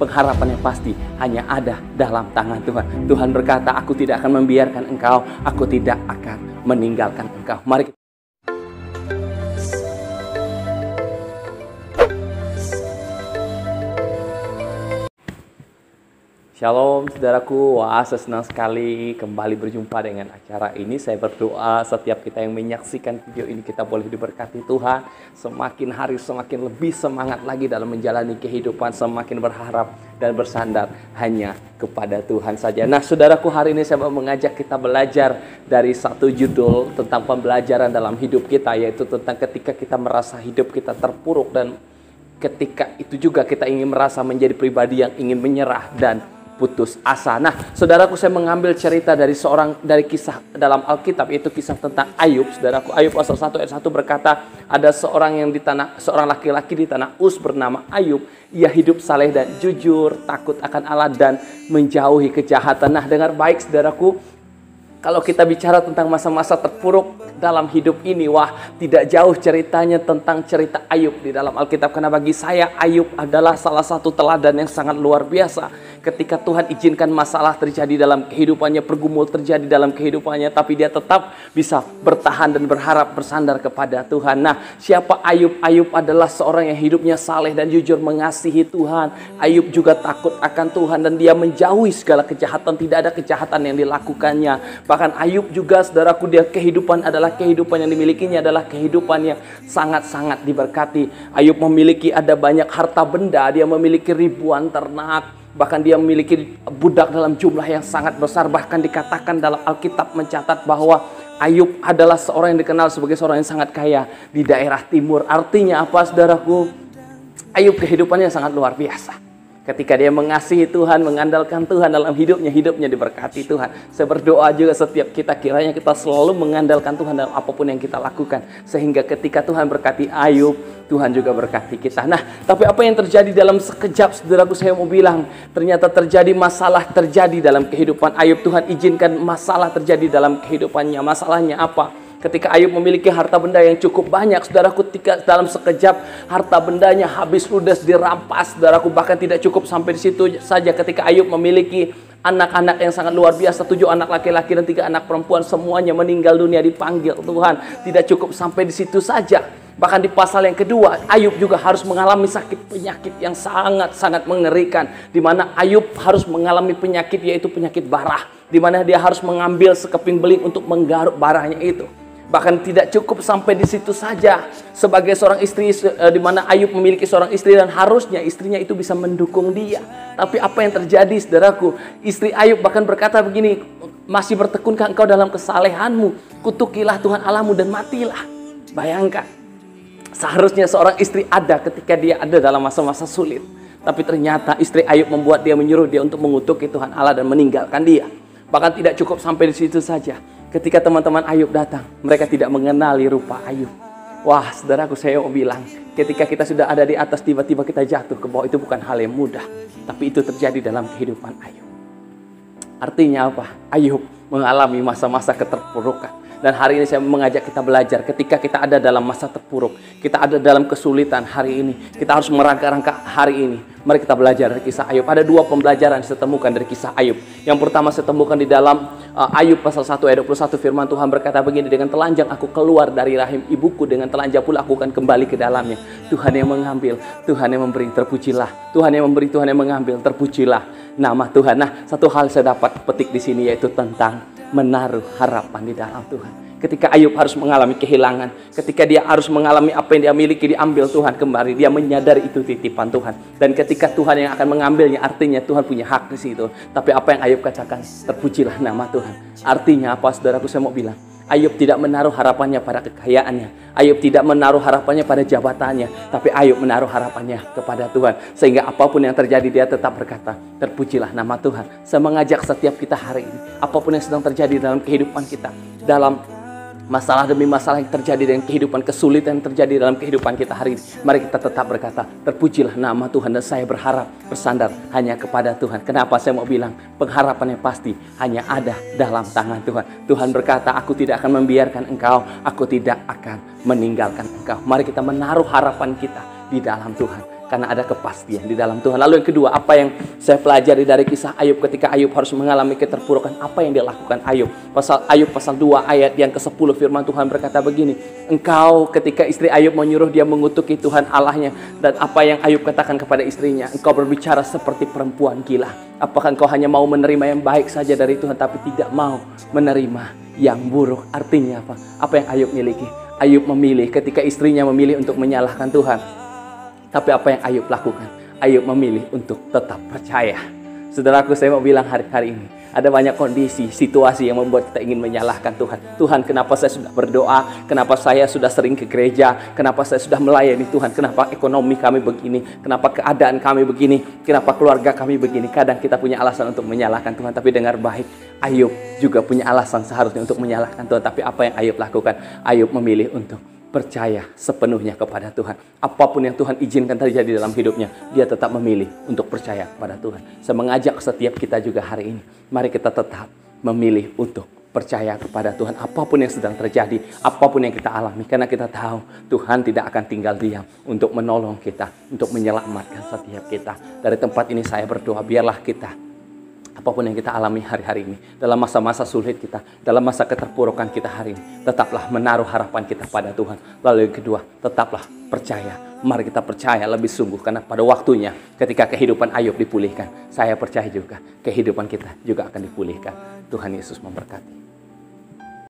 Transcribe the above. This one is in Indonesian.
pengharapan yang pasti hanya ada dalam tangan Tuhan. Tuhan berkata, aku tidak akan membiarkan engkau, aku tidak akan meninggalkan engkau. Mari kita Shalom saudaraku, wah saya senang sekali kembali berjumpa dengan acara ini. Saya berdoa setiap kita yang menyaksikan video ini kita boleh diberkati Tuhan. Semakin hari semakin lebih semangat lagi dalam menjalani kehidupan, semakin berharap dan bersandar hanya kepada Tuhan saja. Nah saudaraku, hari ini saya mau mengajak kita belajar dari satu judul tentang pembelajaran dalam hidup kita, yaitu tentang ketika kita merasa hidup kita terpuruk dan ketika itu juga kita ingin merasa menjadi pribadi yang ingin menyerah dan putus asa. Nah, saudaraku, saya mengambil cerita dari kisah dalam Alkitab, yaitu kisah tentang Ayub. Saudaraku, Ayub pasal 1 ayat 1 berkata, ada seorang laki-laki di tanah Uz bernama Ayub. Ia hidup saleh dan jujur, takut akan Allah dan menjauhi kejahatan. Nah, dengar baik saudaraku, kalau kita bicara tentang masa-masa terpuruk dalam hidup ini, wah, tidak jauh ceritanya tentang cerita Ayub di dalam Alkitab. Karena bagi saya Ayub adalah salah satu teladan yang sangat luar biasa. Ketika Tuhan izinkan masalah terjadi dalam kehidupannya, pergumulan terjadi dalam kehidupannya, tapi dia tetap bisa bertahan dan berharap bersandar kepada Tuhan. Nah, siapa Ayub? Ayub adalah seorang yang hidupnya saleh dan jujur, mengasihi Tuhan. Ayub juga takut akan Tuhan dan dia menjauhi segala kejahatan. Tidak ada kejahatan yang dilakukannya. Bahkan Ayub juga, saudaraku, dia kehidupan yang dimilikinya adalah kehidupan yang sangat-sangat diberkati. Ayub memiliki ada banyak harta benda, dia memiliki ribuan ternak. Bahkan dia memiliki budak dalam jumlah yang sangat besar. Bahkan dikatakan dalam Alkitab mencatat bahwa Ayub adalah seorang yang dikenal sebagai seorang yang sangat kaya di daerah timur. Artinya apa saudaraku? Ayub kehidupannya sangat luar biasa. Ketika dia mengasihi Tuhan, mengandalkan Tuhan dalam hidupnya diberkati Tuhan. Saya berdoa juga setiap kita, kiranya kita selalu mengandalkan Tuhan dalam apapun yang kita lakukan. Sehingga ketika Tuhan berkati Ayub, Tuhan juga berkati kita. Nah, tapi apa yang terjadi dalam sekejap, saudaraku, saya mau bilang, ternyata masalah terjadi dalam kehidupan Ayub. Tuhan izinkan masalah terjadi dalam kehidupannya. Masalahnya apa? Ketika Ayub memiliki harta benda yang cukup banyak, saudaraku, ketika dalam sekejap harta bendanya habis ludes, dirampas, saudaraku. Bahkan tidak cukup sampai di situ saja. Ketika Ayub memiliki anak-anak yang sangat luar biasa, 7 anak laki-laki dan 3 anak perempuan, semuanya meninggal dunia, dipanggil Tuhan. Tidak cukup sampai di situ saja. Bahkan di pasal yang kedua, Ayub juga harus mengalami penyakit yang sangat-sangat mengerikan. Di mana Ayub harus mengalami penyakit, yaitu penyakit barah. Di mana dia harus mengambil sekeping beling untuk menggaruk barahnya itu. Bahkan tidak cukup sampai di situ saja. Sebagai seorang istri, di mana Ayub memiliki seorang istri dan harusnya istrinya itu bisa mendukung dia. Tapi apa yang terjadi, saudaraku? Istri Ayub bahkan berkata begini, masih bertekunkah engkau dalam kesalehanmu? Kutukilah Tuhan Allahmu dan matilah. Bayangkan, seharusnya seorang istri ada ketika dia ada dalam masa-masa sulit. Tapi ternyata istri Ayub membuat dia, menyuruh dia untuk mengutuki Tuhan Allah dan meninggalkan dia. Bahkan tidak cukup sampai di situ saja. Ketika teman-teman Ayub datang, mereka tidak mengenali rupa Ayub. Wah, saudaraku, saya mau bilang, ketika kita sudah ada di atas, tiba-tiba kita jatuh ke bawah, itu bukan hal yang mudah. Tapi itu terjadi dalam kehidupan Ayub. Artinya apa? Ayub mengalami masa-masa keterpurukan. Dan hari ini saya mengajak kita belajar, ketika kita ada dalam masa terpuruk, kita ada dalam kesulitan hari ini, kita harus merangkak-rangkak hari ini. Mari kita belajar dari kisah Ayub. Ada 2 pembelajaran yang saya temukan dari kisah Ayub. Yang pertama saya temukan di dalam Ayub pasal 1 ayat 21, firman Tuhan berkata begini, dengan telanjang aku keluar dari rahim ibuku, dengan telanjang pula aku akan kembali ke dalamnya. Tuhan yang mengambil, Tuhan yang memberi, terpujilah. Tuhan yang memberi, Tuhan yang mengambil, terpujilah nama Tuhan. Nah, satu hal saya dapat petik di sini, yaitu tentang menaruh harapan di dalam Tuhan. Ketika Ayub harus mengalami kehilangan, ketika dia harus mengalami apa yang dia miliki diambil Tuhan kembali, dia menyadari itu titipan Tuhan. Dan ketika Tuhan yang akan mengambilnya, artinya Tuhan punya hak di situ. Tapi apa yang Ayub katakan? Terpujilah nama Tuhan. Artinya apa, saudaraku, saya mau bilang, Ayub tidak menaruh harapannya pada kekayaannya. Ayub tidak menaruh harapannya pada jabatannya. Tapi Ayub menaruh harapannya kepada Tuhan. Sehingga apapun yang terjadi, dia tetap berkata, terpujilah nama Tuhan. Saya mengajak setiap kita hari ini, apapun yang sedang terjadi dalam kehidupan kita, dalam masalah demi masalah yang terjadi dengan kehidupan, kesulitan yang terjadi dalam kehidupan kita hari ini, mari kita tetap berkata, terpujilah nama Tuhan. Dan saya berharap bersandar hanya kepada Tuhan. Kenapa saya mau bilang? Pengharapan yang pasti hanya ada dalam tangan Tuhan. Tuhan berkata, aku tidak akan membiarkan engkau, aku tidak akan meninggalkan engkau. Mari kita menaruh harapan kita di dalam Tuhan. Karena ada kepastian di dalam Tuhan. Lalu yang kedua, apa yang saya pelajari dari kisah Ayub ketika Ayub harus mengalami keterpurukan, apa yang dia lakukan Ayub? Ayub pasal 2 ayat yang ke-10 firman Tuhan berkata begini, engkau ketika istri Ayub menyuruh dia mengutuki Tuhan Allahnya, dan apa yang Ayub katakan kepada istrinya, engkau berbicara seperti perempuan gila. Apakah engkau hanya mau menerima yang baik saja dari Tuhan tapi tidak mau menerima yang buruk? Artinya apa? Apa yang Ayub miliki? Ayub memilih ketika istrinya memilih untuk menyalahkan Tuhan. Tapi apa yang Ayub lakukan? Ayub memilih untuk tetap percaya. Saudaraku, saya mau bilang hari ini, ada banyak kondisi, situasi yang membuat kita ingin menyalahkan Tuhan. Tuhan, kenapa saya sudah berdoa? Kenapa saya sudah sering ke gereja? Kenapa saya sudah melayani Tuhan? Kenapa ekonomi kami begini? Kenapa keadaan kami begini? Kenapa keluarga kami begini? Kadang kita punya alasan untuk menyalahkan Tuhan. Tapi dengar baik, Ayub juga punya alasan seharusnya untuk menyalahkan Tuhan. Tapi apa yang Ayub lakukan? Ayub memilih untuk percaya sepenuhnya kepada Tuhan. Apapun yang Tuhan izinkan terjadi dalam hidupnya, dia tetap memilih untuk percaya kepada Tuhan. Saya mengajak setiap kita juga hari ini, mari kita tetap memilih untuk percaya kepada Tuhan. Apapun yang sedang terjadi, apapun yang kita alami, karena kita tahu Tuhan tidak akan tinggal diam untuk menolong kita, untuk menyelamatkan setiap kita. Dari tempat ini saya berdoa, biarlah kita, apapun yang kita alami hari-hari ini, dalam masa-masa sulit kita, dalam masa keterpurukan kita hari ini, tetaplah menaruh harapan kita pada Tuhan. Lalu yang kedua, tetaplah percaya. Mari kita percaya lebih sungguh, karena pada waktunya ketika kehidupan Ayub dipulihkan, saya percaya juga kehidupan kita juga akan dipulihkan. Tuhan Yesus memberkati.